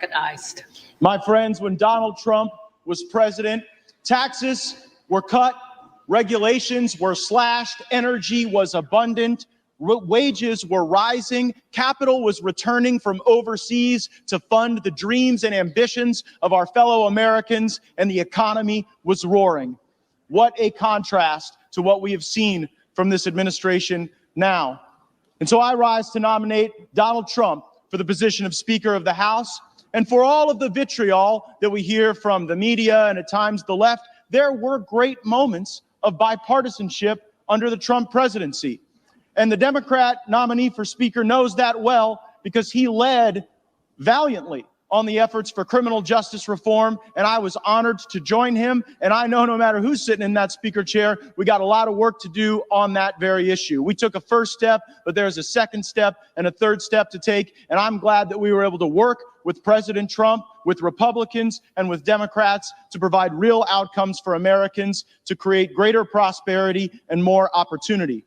Recognized. My friends, when Donald Trump was president, taxes were cut, regulations were slashed, energy was abundant, wages were rising, capital was returning from overseas to fund the dreams and ambitions of our fellow Americans, and the economy was roaring. What a contrast to what we have seen from this administration now. And so I rise to nominate Donald Trump for the position of Speaker of the House. And for all of the vitriol that we hear from the media and at times the left, there were great moments of bipartisanship under the Trump presidency. And the Democrat nominee for Speaker knows that well because he led valiantly on the efforts for criminal justice reform, and I was honored to join him. And I know no matter who's sitting in that speaker chair, we got a lot of work to do on that very issue. We took a first step, but there's a second step and a third step to take, and I'm glad that we were able to work with President Trump, with Republicans, and with Democrats to provide real outcomes for Americans, to create greater prosperity and more opportunity.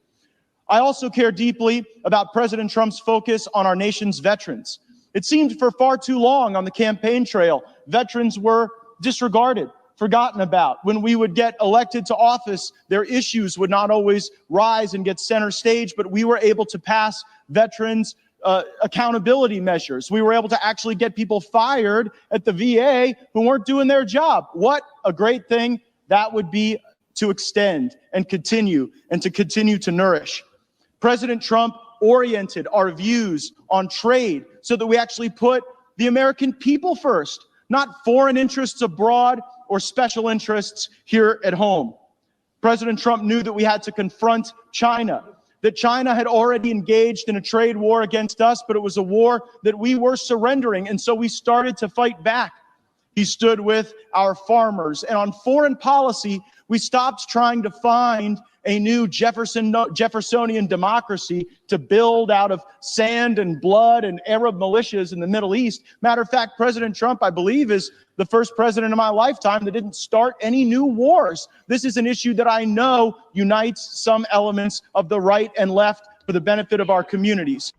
I also care deeply about President Trump's focus on our nation's veterans. It seemed for far too long on the campaign trail, veterans were disregarded, forgotten about. When we would get elected to office, their issues would not always rise and get center stage, but we were able to pass veterans accountability measures. We were able to actually get people fired at the VA who weren't doing their job. What a great thing that would be to extend and continue to nourish. President Trump oriented our views on trade so that we actually put the American people first, not foreign interests abroad or special interests here at home. President Trump knew that we had to confront China, that China had already engaged in a trade war against us, but it was a war that we were surrendering, and so we started to fight back. He stood with our farmers, and on foreign policy, we stopped trying to find a new Jeffersonian democracy to build out of sand and blood and Arab militias in the Middle East. Matter of fact, President Trump, I believe, is the first president in my lifetime that didn't start any new wars. This is an issue that I know unites some elements of the right and left for the benefit of our communities.